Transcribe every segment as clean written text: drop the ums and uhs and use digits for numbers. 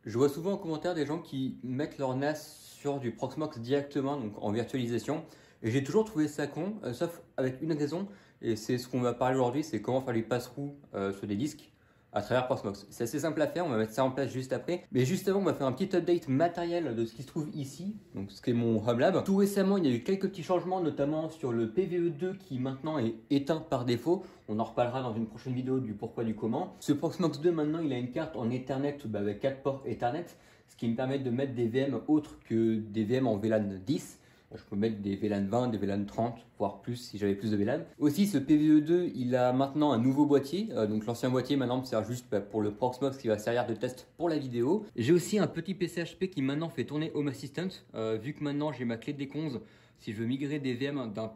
Je vois souvent en commentaire des gens qui mettent leur NAS sur du Proxmox directement, donc en virtualisation. Et j'ai toujours trouvé ça con, sauf avec une raison, et c'est ce qu'on va parler aujourd'hui, c'est comment faire les pass-through sur des disques à travers Proxmox. C'est assez simple à faire, on va mettre ça en place juste après. Mais juste avant, on va faire un petit update matériel de ce qui se trouve ici, donc ce qui est mon Home Lab. Tout récemment, il y a eu quelques petits changements, notamment sur le PVE2 qui maintenant est éteint par défaut. On en reparlera dans une prochaine vidéo du pourquoi du comment. Ce Proxmox 2 maintenant, il a une carte en Ethernet avec 4 ports Ethernet, ce qui me permet de mettre des VM autres que des VM en VLAN 10. Je peux mettre des VLAN 20, des VLAN 30, voire plus si j'avais plus de VLAN. Aussi, ce PVE2, il a maintenant un nouveau boîtier. Donc l'ancien boîtier maintenant me sert juste pour le Proxmox qui va servir de test pour la vidéo. J'ai aussi un petit PC HP qui maintenant fait tourner Home Assistant. Vu que maintenant j'ai ma clé de déconze, si je veux migrer des VM d'un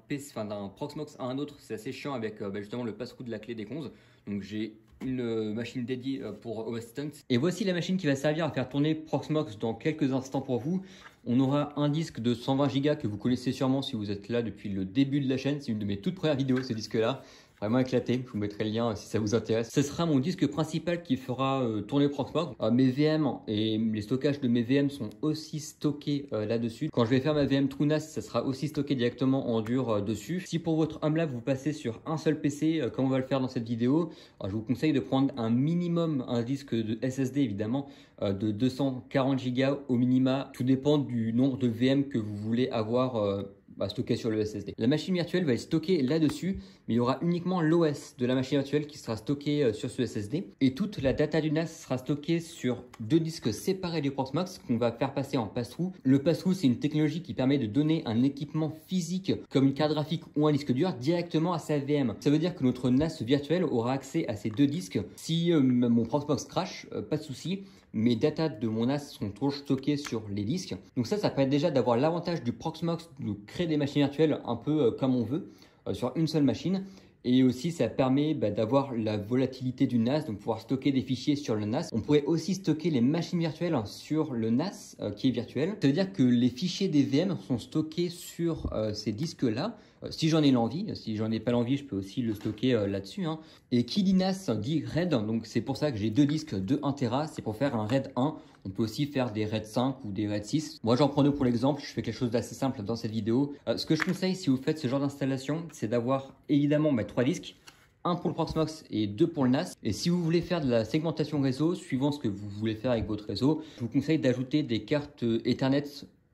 Proxmox à un autre, c'est assez chiant avec justement le passe-through de la clé déconze. Donc j'ai une machine dédiée pour Home Assistant. Et voici la machine qui va servir à faire tourner Proxmox dans quelques instants pour vous. On aura un disque de 120 Go que vous connaissez sûrement si vous êtes là depuis le début de la chaîne. C'est une de mes toutes premières vidéos, ce disque-là. Vraiment éclaté, je vous mettrai le lien si ça vous intéresse. Ce sera mon disque principal qui fera tourner Proxmox. Mes VM et les stockages de mes VM sont aussi stockés là-dessus. Quand je vais faire ma VM TrueNAS, ça sera aussi stocké directement en dur dessus. Si pour votre Home Lab, vous passez sur un seul PC, comme on va le faire dans cette vidéo, je vous conseille de prendre un minimum, un disque de SSD évidemment, de 240 Go au minima. Tout dépend du nombre de VM que vous voulez avoir stocké sur le SSD. La machine virtuelle va être stockée là-dessus, mais il y aura uniquement l'OS de la machine virtuelle qui sera stocké sur ce SSD. Et toute la data du NAS sera stockée sur deux disques séparés du Proxmox qu'on va faire passer en pass-through. Le pass-through, c'est une technologie qui permet de donner un équipement physique comme une carte graphique ou un disque dur directement à sa VM. Ça veut dire que notre NAS virtuel aura accès à ces deux disques. Si mon Proxmox crash, pas de souci. Mes datas de mon NAS sont toujours stockées sur les disques. Donc ça permet déjà d'avoir l'avantage du Proxmox de créer des machines virtuelles un peu comme on veut sur une seule machine. Et aussi, ça permet d'avoir la volatilité du NAS, donc pouvoir stocker des fichiers sur le NAS. On pourrait aussi stocker les machines virtuelles sur le NAS qui est virtuel. Ça veut dire que les fichiers des VM sont stockés sur ces disques-là. Si j'en ai l'envie, si j'en ai pas l'envie, je peux aussi le stocker là-dessus. Et qui dit NAS dit RAID, donc c'est pour ça que j'ai deux disques de 1 Tera, c'est pour faire un RAID 1. On peut aussi faire des RAID 5 ou des RAID 6. Moi, j'en prends deux pour l'exemple. Je fais quelque chose d'assez simple dans cette vidéo. Ce que je conseille si vous faites ce genre d'installation, c'est d'avoir évidemment 3 disques. Un pour le Proxmox et 2 pour le NAS. Et si vous voulez faire de la segmentation réseau, suivant ce que vous voulez faire avec votre réseau, je vous conseille d'ajouter des cartes Ethernet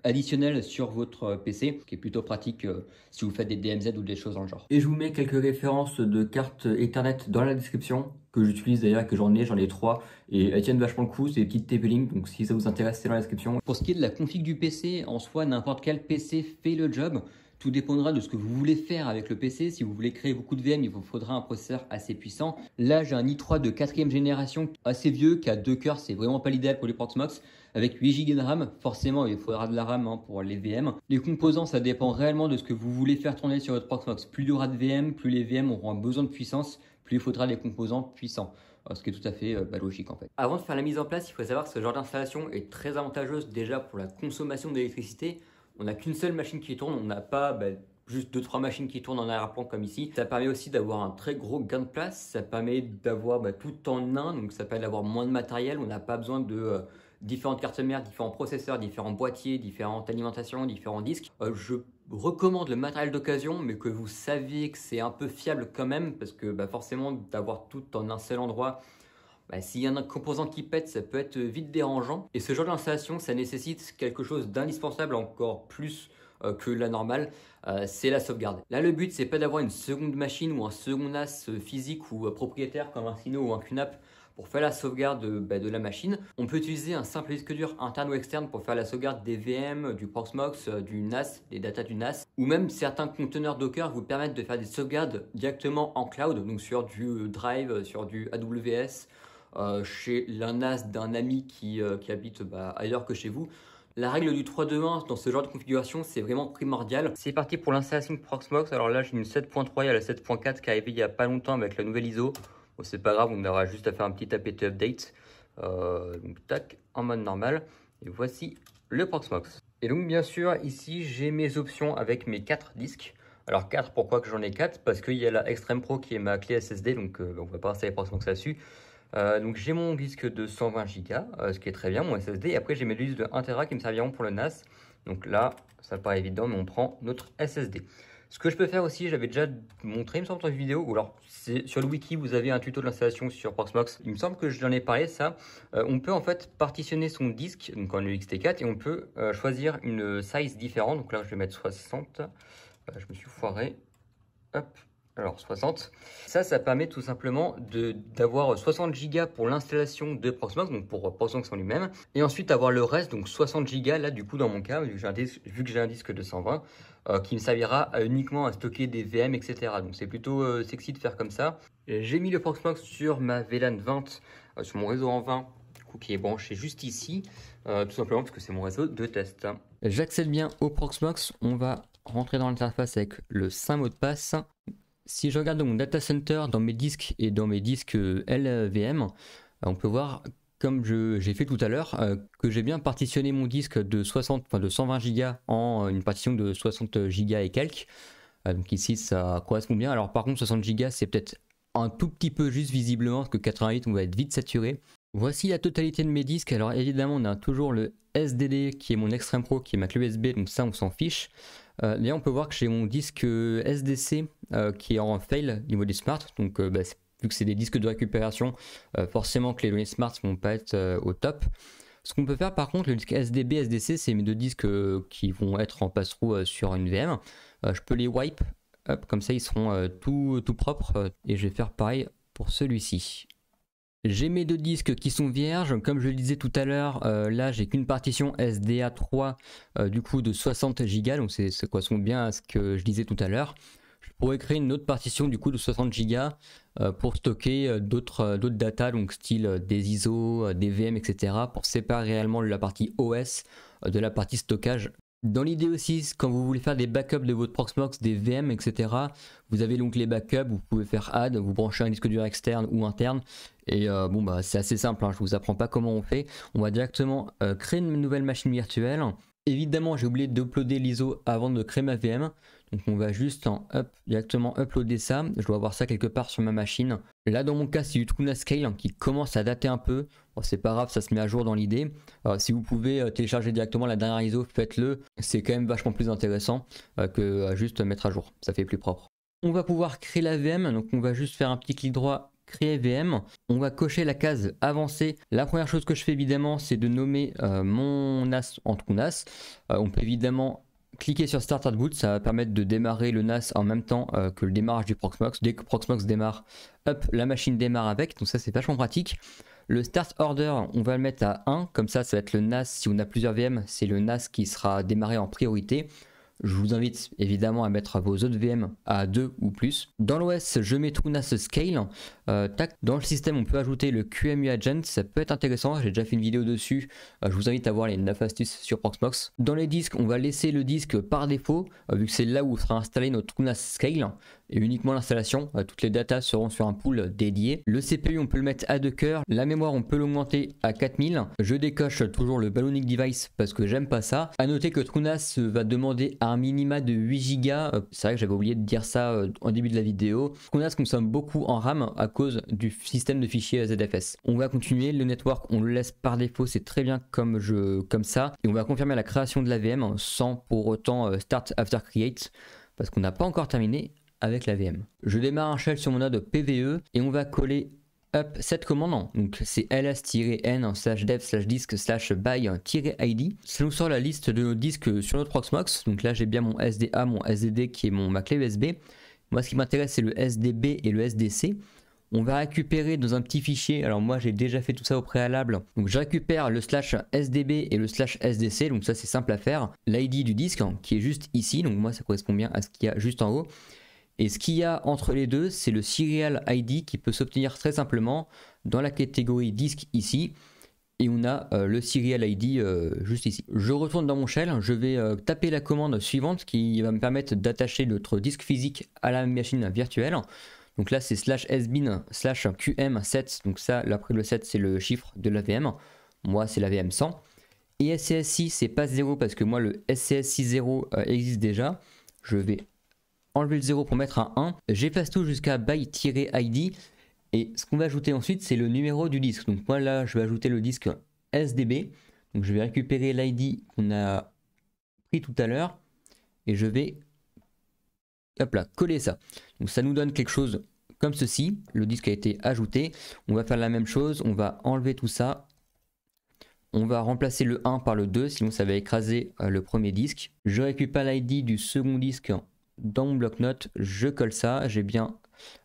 additionnelles sur votre PC, qui est plutôt pratique si vous faites des DMZ ou des choses dans le genre. Et je vous mets quelques références de cartes Ethernet dans la description, que j'utilise d'ailleurs, que j'en ai 3, et elles tiennent vachement le coup, c'est des petites TP-Link, donc si ça vous intéresse, c'est dans la description. Pour ce qui est de la config du PC, en soi, n'importe quel PC fait le job. Tout dépendra de ce que vous voulez faire avec le PC. Si vous voulez créer beaucoup de VM, il vous faudra un processeur assez puissant. Là, j'ai un i3 de 4e génération assez vieux qui a 2 cœurs. C'est vraiment pas l'idéal pour les Proxmox. Avec 8 Go de RAM, forcément, il faudra de la RAM pour les VM. Les composants, ça dépend réellement de ce que vous voulez faire tourner sur votre Proxmox. Plus il y aura de VM, plus les VM auront besoin de puissance, plus il faudra des composants puissants. Ce qui est tout à fait logique en fait. Avant de faire la mise en place, il faut savoir que ce genre d'installation est très avantageuse déjà pour la consommation d'électricité. On n'a qu'une seule machine qui tourne, on n'a pas juste 2-3 machines qui tournent en arrière-plan comme ici. Ça permet aussi d'avoir un très gros gain de place, ça permet d'avoir tout en un, donc ça permet d'avoir moins de matériel. On n'a pas besoin de différentes cartes mères, différents processeurs, différents boîtiers, différentes alimentations, différents disques. Je recommande le matériel d'occasion, mais que vous saviez que c'est un peu fiable quand même, parce que forcément d'avoir tout en un seul endroit, s'il y a un composant qui pète, ça peut être vite dérangeant. Et ce genre d'installation, ça nécessite quelque chose d'indispensable encore plus que la normale, c'est la sauvegarde. Là, le but, c'est pas d'avoir une seconde machine ou un second NAS physique ou propriétaire comme un Sino ou un QNAP pour faire la sauvegarde de la machine. On peut utiliser un simple disque dur interne ou externe pour faire la sauvegarde des VM, du Proxmox, du NAS, des datas du NAS. Ou même certains conteneurs Docker vous permettent de faire des sauvegardes directement en cloud, donc sur du Drive, sur du AWS, chez l'un NAS d'un ami qui habite ailleurs que chez vous. La règle du 3-2-1 dans ce genre de configuration, c'est vraiment primordial. C'est parti pour l'installation de Proxmox. Alors là, j'ai une 7.3, il y a la 7.4 qui est arrivée il n'y a pas longtemps avec la nouvelle ISO. Bon, c'est pas grave, on aura juste à faire un petit apt update. Donc tac, en mode normal. Et voici le Proxmox. Et donc bien sûr, ici, j'ai mes options avec mes 4 disques. Alors 4, pourquoi que j'en ai 4? Parce qu'il y a la Extreme Pro qui est ma clé SSD, donc on va pas installer Proxmox là-dessus. Donc j'ai mon disque de 120 Go, ce qui est très bien, mon SSD. Et après j'ai mes disques de 1 Tera qui me serviront pour le NAS. Donc là, ça paraît évident, mais on prend notre SSD. Ce que je peux faire aussi, j'avais déjà montré, il me semble, dans une vidéo, ou alors sur le wiki, vous avez un tuto de l'installation sur Proxmox. Il me semble que j'en ai parlé, ça. On peut en fait partitionner son disque, donc en UXT4, et on peut choisir une size différente. Donc là, je vais mettre 60. Je me suis foiré. Hop. Alors 60, ça permet tout simplement d'avoir 60 Go pour l'installation de Proxmox, donc pour Proxmox en lui-même, et ensuite avoir le reste, donc 60 Go là du coup dans mon cas, vu que j'ai un disque de 120, qui me servira uniquement à stocker des VM, etc. Donc c'est plutôt sexy de faire comme ça. J'ai mis le Proxmox sur ma VLAN 20, sur mon réseau en 20, du coup, qui est branché juste ici, tout simplement parce que c'est mon réseau de test. J'accède bien au Proxmox, on va rentrer dans l'interface avec le 5 mot de passe. Si je regarde dans mon data center, dans mes disques et dans mes disques LVM, on peut voir, comme j'ai fait tout à l'heure, que j'ai bien partitionné mon disque de 120 Go en une partition de 60 Go et quelques. Donc ici, ça correspond bien. Alors par contre, 60 Go, c'est peut-être un tout petit peu juste visiblement, parce que 88, on va être vite saturé. Voici la totalité de mes disques. Alors évidemment, on a toujours le SDD qui est mon Extreme Pro, qui est ma clé USB, donc ça, on s'en fiche. Là, on peut voir que j'ai mon disque SDC qui est en fail niveau des smart. Donc, vu que c'est des disques de récupération, forcément que les données smart ne vont pas être au top. Ce qu'on peut faire par contre, le disque SDB, SDC, c'est mes deux disques qui vont être en pass-through sur une VM. Je peux les wipe, hop, comme ça ils seront tout propres. Et je vais faire pareil pour celui-ci. J'ai mes deux disques qui sont vierges, comme je le disais tout à l'heure, là j'ai qu'une partition SDA3 du coup de 60 Go, donc ça correspond bien à ce que je disais tout à l'heure. Je pourrais créer une autre partition du coup de 60 Go pour stocker d'autres data, donc style des ISO, des VM, etc. pour séparer réellement la partie OS de la partie stockage. Dans l'idée aussi, quand vous voulez faire des backups de votre Proxmox, des VM, etc., vous avez donc les backups, vous pouvez faire add, vous branchez un disque dur externe ou interne, et c'est assez simple, hein, je vous apprends pas comment on fait. On va directement créer une nouvelle machine virtuelle. Évidemment, j'ai oublié d'uploader l'ISO avant de créer ma VM. Donc on va juste directement uploader ça. Je dois avoir ça quelque part sur ma machine. Là dans mon cas c'est du TrueNAS qui commence à dater un peu. Bon, c'est pas grave, ça se met à jour dans l'idée. Si vous pouvez télécharger directement la dernière ISO, faites-le. C'est quand même vachement plus intéressant que juste mettre à jour. Ça fait plus propre. On va pouvoir créer la VM. Donc on va juste faire un petit clic droit. Créer VM, on va cocher la case avancée. La première chose que je fais évidemment, c'est de nommer mon NAS en TrueNAS. On peut évidemment cliquer sur Start at Boot, ça va permettre de démarrer le NAS en même temps que le démarrage du Proxmox. Dès que Proxmox démarre, hop, la machine démarre avec, donc ça c'est vachement pratique. Le Start Order, on va le mettre à 1, comme ça va être le NAS, si on a plusieurs VM, c'est le NAS qui sera démarré en priorité. Je vous invite évidemment à mettre vos autres VM à 2 ou plus. Dans l'OS, je mets TrueNAS Scale. Dans le système, on peut ajouter le QEMU Agent. Ça peut être intéressant. J'ai déjà fait une vidéo dessus. Je vous invite à voir les 9 astuces sur Proxmox. Dans les disques, on va laisser le disque par défaut, vu que c'est là où sera installé notre TrueNAS Scale. Et uniquement l'installation. Toutes les datas seront sur un pool dédié. Le CPU, on peut le mettre à 2 cœurs. La mémoire, on peut l'augmenter à 4000. Je décoche toujours le Ballonic Device parce que j'aime pas ça. A noter que TrueNAS va demander un minima de 8 Go. C'est vrai que j'avais oublié de dire ça en début de la vidéo. TrueNAS consomme beaucoup en RAM à cause du système de fichiers ZFS. On va continuer. Le network, on le laisse par défaut. C'est très bien comme ça. Et on va confirmer la création de la VM sans pour autant start after create parce qu'on n'a pas encore terminé avec la VM. Je démarre un shell sur mon node PVE et on va coller cette commande. Donc c'est ls-n/dev/disk/by-id. Ça nous sort la liste de nos disques sur notre Proxmox. Donc là j'ai bien mon SDA, mon SDD qui est ma clé USB. Moi ce qui m'intéresse c'est le SDB et le SDC. On va récupérer dans un petit fichier, alors moi j'ai déjà fait tout ça au préalable, donc je récupère le /sdb et le /sdc, donc ça c'est simple à faire, l'ID du disque qui est juste ici, donc moi ça correspond bien à ce qu'il y a juste en haut. Et ce qu'il y a entre les deux, c'est le Serial ID qui peut s'obtenir très simplement dans la catégorie disque ici. Et on a le Serial ID juste ici. Je retourne dans mon shell, je vais taper la commande suivante qui va me permettre d'attacher notre disque physique à la machine virtuelle. Donc là c'est /sbin/qm7, donc ça après le 7 c'est le chiffre de la VM. Moi c'est la VM 100. Et SCSI c'est pas 0 parce que moi le SCSI0 existe déjà. Je vais enlever le 0 pour mettre un 1. J'efface tout jusqu'à by-id Et ce qu'on va ajouter ensuite, c'est le numéro du disque. Donc moi là, je vais ajouter le disque SDB. Donc je vais récupérer l'ID qu'on a pris tout à l'heure et je vais, hop là, coller ça. Donc ça nous donne quelque chose comme ceci. Le disque a été ajouté. On va faire la même chose. On va enlever tout ça. On va remplacer le 1 par le 2, sinon ça va écraser le premier disque. Je récupère l'ID du second disque dans mon bloc-notes. Je colle ça. J'ai bien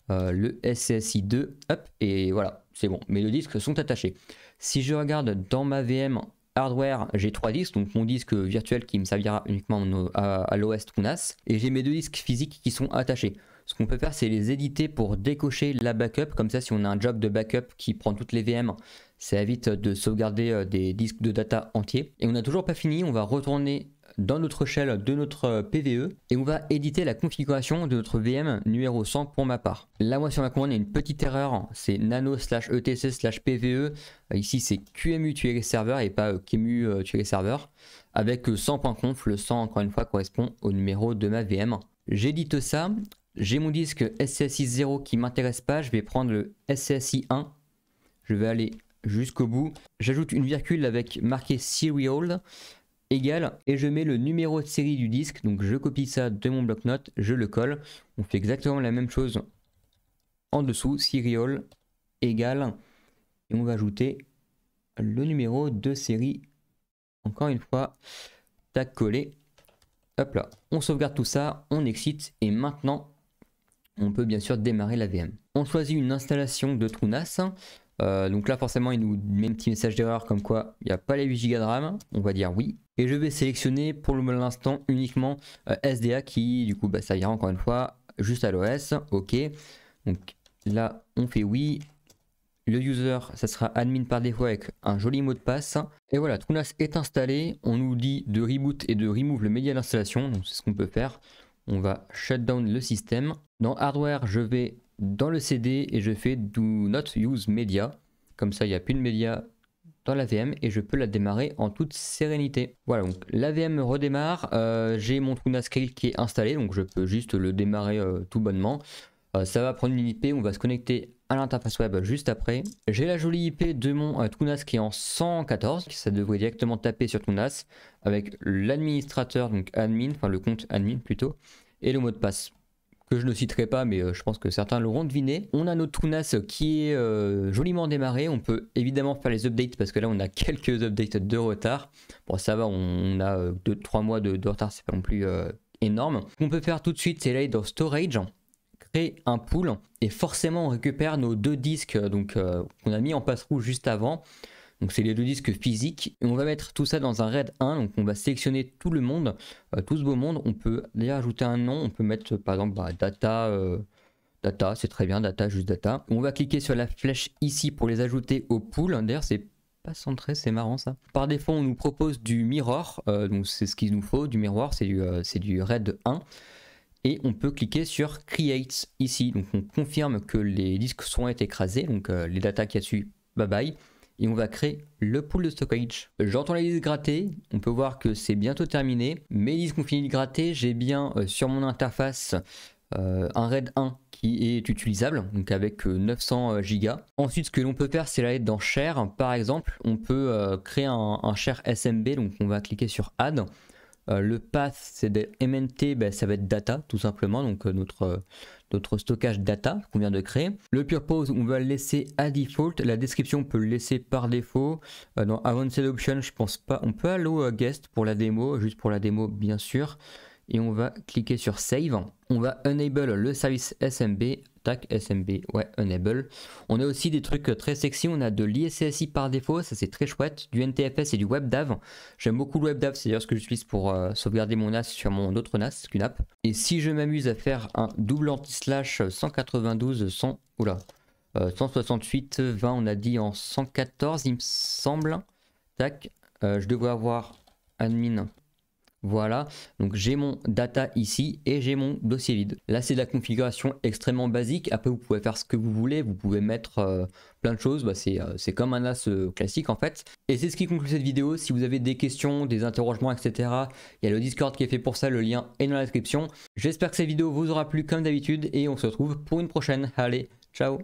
le SCSI2. Hop, et voilà, c'est bon. Mes deux disques sont attachés. Si je regarde dans ma VM hardware, j'ai 3 disques, donc mon disque virtuel qui me servira uniquement à l'OS TrueNAS, et j'ai mes 2 disques physiques qui sont attachés. Ce qu'on peut faire, c'est les éditer pour décocher la backup, comme ça si on a un job de backup qui prend toutes les VM, ça évite de sauvegarder des disques de data entiers. Et on n'a toujours pas fini, on va retourner dans notre shell de notre PVE et on va éditer la configuration de notre VM numéro 100 pour ma part. Là, moi sur ma commande, il y a une petite erreur, c'est nano/etc/pve. Ici, c'est QEMU-serveur et pas QEMU-serveur avec 100.conf. Le 100, encore une fois, correspond au numéro de ma VM. J'édite ça. J'ai mon disque SCSI 0 qui m'intéresse pas. Je vais prendre le SCSI 1. Je vais aller jusqu'au bout. J'ajoute une virgule avec marqué serial égal et je mets le numéro de série du disque. Donc je copie ça de mon bloc-notes, je le colle. On fait exactement la même chose en dessous. Serial égal et on va ajouter le numéro de série. Encore une fois, tac, collé. Hop là, on sauvegarde tout ça, on exit et maintenant on peut bien sûr démarrer la VM. On choisit une installation de TrueNAS. Donc là forcément il nous met un petit message d'erreur comme quoi il n'y a pas les 8 Go de RAM. On va dire oui. Et je vais sélectionner pour l'instant uniquement SDA qui du coup ça ira encore une fois juste à l'OS. Ok. Donc là on fait oui. Le user ça sera admin par défaut avec un joli mot de passe. Et voilà, TrueNAS est installé. On nous dit de reboot et de remove le média d'installation. Donc c'est ce qu'on peut faire. On va shut down le système. Dans hardware, je vais dans le CD et je fais do not use media. Comme ça, il n'y a plus de média dans la VM et je peux la démarrer en toute sérénité. Voilà, donc la VM redémarre. J'ai mon TrueNAS script qui est installé, donc je peux juste le démarrer tout bonnement. Ça va prendre une IP, on va se connecter à l'interface web juste après. J'ai la jolie IP de mon TrueNAS qui est en 114, ça devrait directement taper sur TrueNAS avec l'administrateur, donc admin, enfin le compte admin plutôt, et le mot de passe que je ne citerai pas, mais je pense que certains l'auront deviné. On a notre TrueNAS qui est joliment démarré. On peut évidemment faire les updates parce que là on a quelques updates de retard. Bon, ça va, on a 2-3 mois de retard, c'est pas non plus énorme. Ce qu'on peut faire tout de suite, c'est aller dans Storage, créer un pool et forcément on récupère nos 2 disques qu'on a mis en passe-roue juste avant. Donc c'est les 2 disques physiques et on va mettre tout ça dans un RAID 1. Donc on va sélectionner tout le monde, tout ce beau monde. On peut d'ailleurs ajouter un nom. On peut mettre par exemple data, data, c'est très bien, data, juste data. On va cliquer sur la flèche ici pour les ajouter au pool. D'ailleurs c'est pas centré, c'est marrant ça. Par défaut on nous propose du mirror, donc c'est ce qu'il nous faut, du mirror, c'est du RAID 1. Et on peut cliquer sur Create ici. Donc on confirme que les disques sont écrasés, donc les datas qu'il y a dessus, bye bye. Et on va créer le pool de stockage. J'entends les disques gratter, on peut voir que c'est bientôt terminé. Mes disques ont fini de gratter, j'ai bien sur mon interface un RAID 1 qui est utilisable, donc avec 900 Go. Ensuite, ce que l'on peut faire, c'est aller dans Share. Par exemple, on peut créer un Share SMB, donc on va cliquer sur Add. Le path c'est de MNT, ça va être data tout simplement, donc notre stockage data qu'on vient de créer. Le purpose on va le laisser à default, la description on peut le laisser par défaut. Dans Advanced Option je pense pas, on peut allow guest pour la démo, juste pour la démo bien sûr. Et on va cliquer sur Save, on va enable le service SMB, tac SMB, ouais enable. On a aussi des trucs très sexy, on a de l'ISCSI par défaut, ça c'est très chouette, du NTFS et du WebDAV. J'aime beaucoup le WebDAV, c'est d'ailleurs ce que j'utilise pour sauvegarder mon NAS sur mon autre NAS, QNAP. Et si je m'amuse à faire un double anti-slash 192, 100, oula, 168, 20, on a dit en 114 il me semble, tac, je devrais avoir admin. Voilà, donc j'ai mon data ici et j'ai mon dossier vide. Là c'est de la configuration extrêmement basique. Après vous pouvez faire ce que vous voulez, vous pouvez mettre plein de choses, c'est comme un NAS classique en fait. Et c'est ce qui conclut cette vidéo. Si vous avez des questions, des interrogements, etc. Il y a le Discord qui est fait pour ça, le lien est dans la description. J'espère que cette vidéo vous aura plu comme d'habitude et on se retrouve pour une prochaine. Allez, ciao!